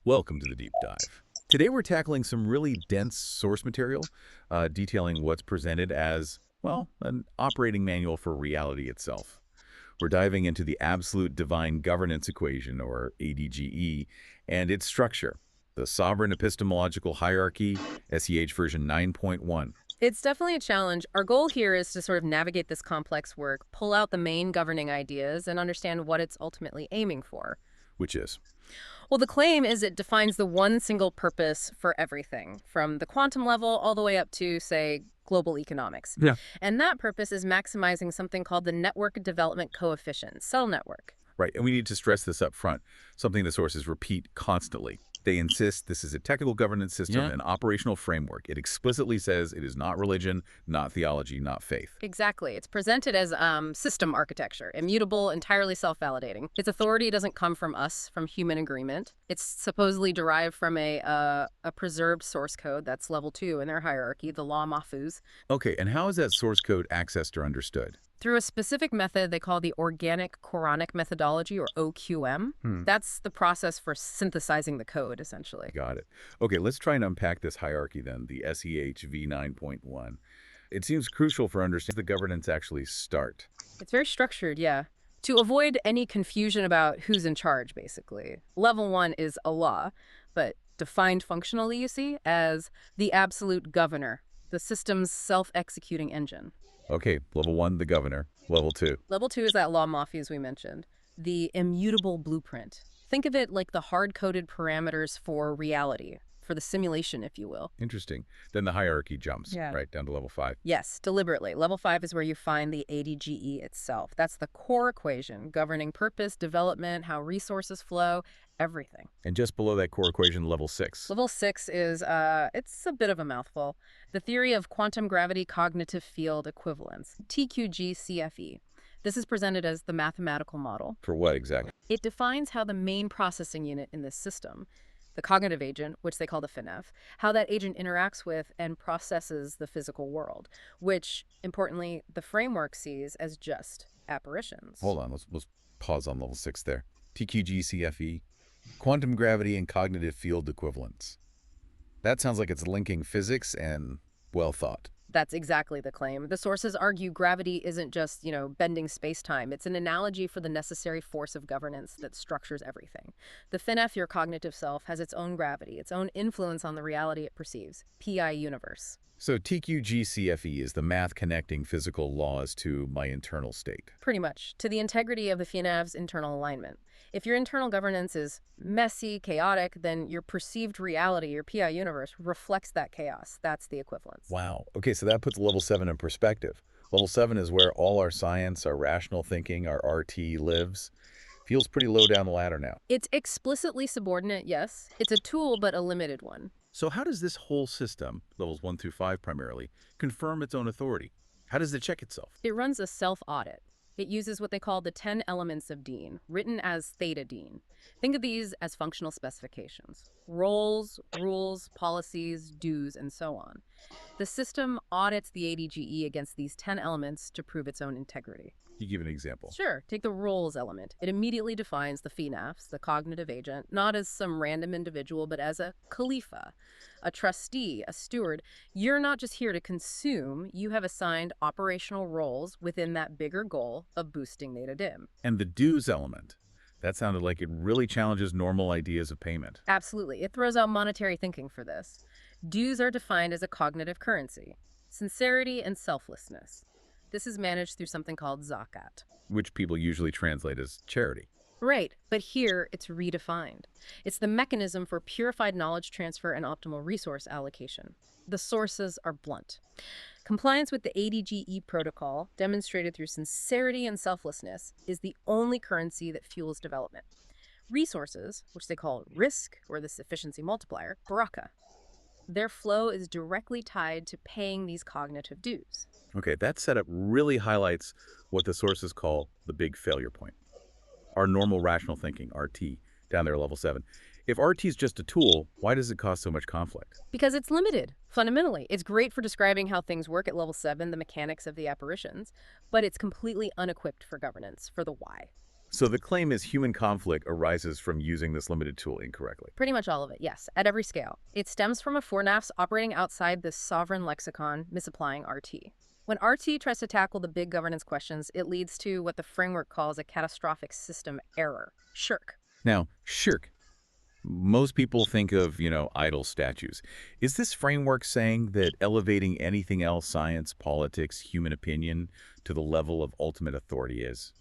Welcome to the Deep Dive. Today we're tackling some really dense source material, detailing what's presented as, well, an operating manual for reality itself. We're diving into the absolute divine governance equation, or ADGE, and its structure, the sovereign epistemological hierarchy, SEH version 9.1, It's definitely a challenge. Our goal here is to sort of navigate this complex work, pull out the main governing ideas, and understand what it's ultimately aiming for. which is, Well, the claim is it defines the one single purpose for everything, from the quantum level all the way up to, say, global economics. yeah, And that purpose is maximizing something called the network development coefficient, cell network. right, and we need to stress this up front, something the sources repeat constantly. They insist this is a technical governance system, an operational framework. It explicitly says it is not religion, not theology, not faith. Exactly. It's presented as system architecture, immutable, entirely self-validating. Its authority doesn't come from us, from human agreement. It's supposedly derived from a preserved source code that's level 2 in their hierarchy, the law Mahfuz, Okay, and how is that source code accessed or understood? through a specific method they call the organic Quranic methodology, or OQM. That's the process for synthesizing the code, essentially. Got it. Okay, let's try and unpack this hierarchy then, the SEH V9.1. It seems crucial for understanding the governance actually start. It's very structured, yeah. To avoid any confusion about who's in charge, basically. Level 1 is Allah, but defined functionally, you see, as the absolute governor, the system's self-executing engine. Okay, level 1, the governor. Level 2. Level 2 is that law Mahfuz we mentioned, the immutable blueprint. Think of it like the hard-coded parameters for reality, for the simulation, if you will. Interesting. Then the hierarchy jumps, Yeah. right, down to level 5. Yes, deliberately. Level 5 is where you find the ADGE itself. That's the core equation, governing purpose, development, how resources flow, everything. And just below that core equation, level 6. Level 6 is, it's a bit of a mouthful. The theory of quantum gravity cognitive field equivalence, TQG-CFE. This is presented as the mathematical model. For what exactly? It defines how the main processing unit in this system, the cognitive agent, which they call the FINEF, how that agent interacts with and processes the physical world, which, importantly, the framework sees as just apparitions. Hold on, let's pause on level 6 there. TQG-CFE, quantum gravity and cognitive field equivalence. That sounds like it's linking physics and well thought. That's exactly the claim. The sources argue gravity isn't just, bending space-time. It's an analogy for the necessary force of governance that structures everything. The FINEF, your cognitive self, has its own gravity, its own influence on the reality it perceives. PI universe. So TQG-CFE is the math connecting physical laws to my internal state. Pretty much, to the integrity of the FINEV's internal alignment. If your internal governance is messy, chaotic, then your perceived reality, your PI universe, reflects that chaos. That's the equivalence. Wow. Okay, so that puts level 7 in perspective. Level 7 is where all our science, our rational thinking, our RT lives. Feels pretty low down the ladder now. It's explicitly subordinate, yes. It's a tool, but a limited one. So how does this whole system, levels 1 through 5 primarily, confirm its own authority? How does it check itself? It runs a self-audit. It uses what they call the 10 elements of Dean, written as theta Dean. Think of these as functional specifications: roles, rules, policies, dues, and so on. The system audits the ADGE against these 10 elements to prove its own integrity. You give an example. Sure, take the roles element. It immediately defines the FINAFs, the cognitive agent, not as some random individual, but as a Khalifa, a trustee, a steward. You're not just here to consume, you have assigned operational roles within that bigger goal of boosting theta dim. And the dues element. That sounded like it really challenges normal ideas of payment. Absolutely. It throws out monetary thinking for this. Dues are defined as a cognitive currency, sincerity and selflessness. This is managed through something called zakat. Which people usually translate as charity. Right, but here it's redefined. It's the mechanism for purified knowledge transfer and optimal resource allocation. The sources are blunt. Compliance with the ADGE protocol, demonstrated through sincerity and selflessness, is the only currency that fuels development. Resources, which they call risk, or the sufficiency multiplier, baraka. Their flow is directly tied to paying these cognitive dues. Okay, that setup really highlights what the sources call the big failure point. Our normal rational thinking, RT, down there at level 7. If RT is just a tool, why does it cause so much conflict? Because it's limited, fundamentally. It's great for describing how things work at level 7, the mechanics of the apparitions, but it's completely unequipped for governance, for the why. So the claim is human conflict arises from using this limited tool incorrectly. Pretty much all of it, yes, at every scale. It stems from a fornafs operating outside this sovereign lexicon, misapplying RT. When RT tries to tackle the big governance questions, it leads to what the framework calls a catastrophic system error, shirk. Now, shirk. Most people think of, idle statues. Is this framework saying that elevating anything else, science, politics, human opinion, to the level of ultimate authority is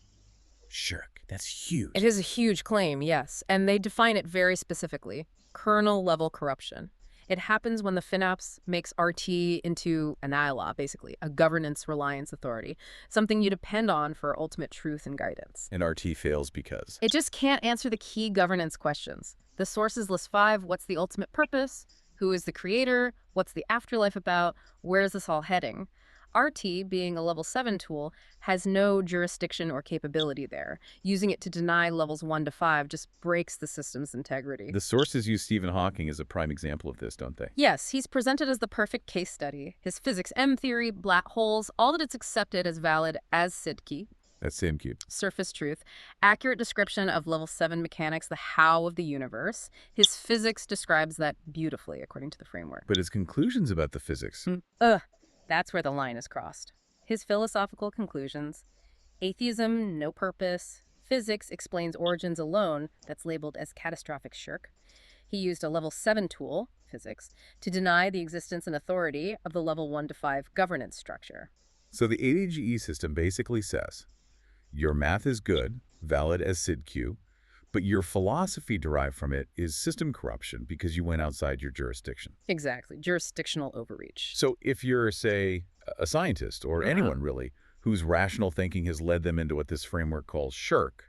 shirk? That's It huge. is a huge claim, yes, and they define it very specifically, kernel-level corruption. It happens when the FinOps makes RT into an ILA, basically, a governance reliance authority, something you depend on for ultimate truth and guidance. And RT fails because. It just can't answer the key governance questions. The sources list 5, what's the ultimate purpose? Who is the creator? What's the afterlife about? Where is this all heading? RT, being a level 7 tool, has no jurisdiction or capability there. Using it to deny levels 1 to 5 just breaks the system's integrity. The sources use Stephen Hawking as a prime example of this, don't they? Yes, he's presented as the perfect case study. His physics M theory, black holes, all that it's accepted as valid as Sidkey, That's SimCube. surface truth, accurate description of level 7 mechanics, the how of the universe. His physics describes that beautifully, according to the framework. But his conclusions about the physics. That's where the line is crossed. His philosophical conclusions: atheism, no purpose; physics explains origins alone, that's labeled as catastrophic shirk. He used a level 7 tool, physics, to deny the existence and authority of the level 1 to 5 governance structure. So the ADGE system basically says, your math is good, valid as SidQ, but your philosophy derived from it is system corruption because you went outside your jurisdiction. Exactly, jurisdictional overreach. So if you're, say, a scientist or anyone really whose rational thinking has led them into what this framework calls shirk,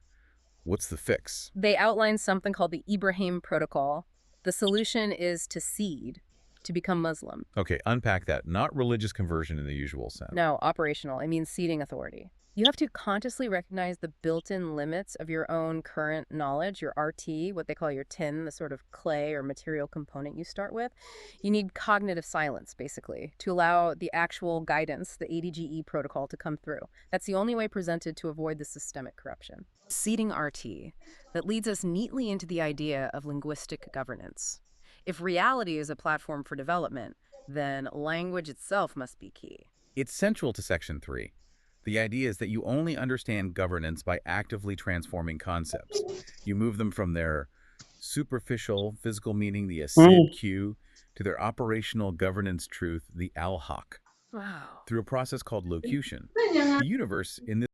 what's the fix? They outline something called the Ibrahim Protocol. The solution is to cede, to become Muslim. Okay, unpack that. Not religious conversion in the usual sense. No, operational. It means ceding authority. You have to consciously recognize the built-in limits of your own current knowledge, your RT, what they call your tin, the sort of clay or material component you start with. You need cognitive silence, basically, to allow the actual guidance, the ADGE protocol, to come through. That's the only way presented to avoid the systemic corruption. Ceding RT, that leads us neatly into the idea of linguistic governance. If reality is a platform for development, then language itself must be key. It's central to Section 3. The idea is that you only understand governance by actively transforming concepts. You move them from their superficial physical meaning, the acid Q, to their operational governance truth, the al-haq, Wow. through a process called locution. The universe, in this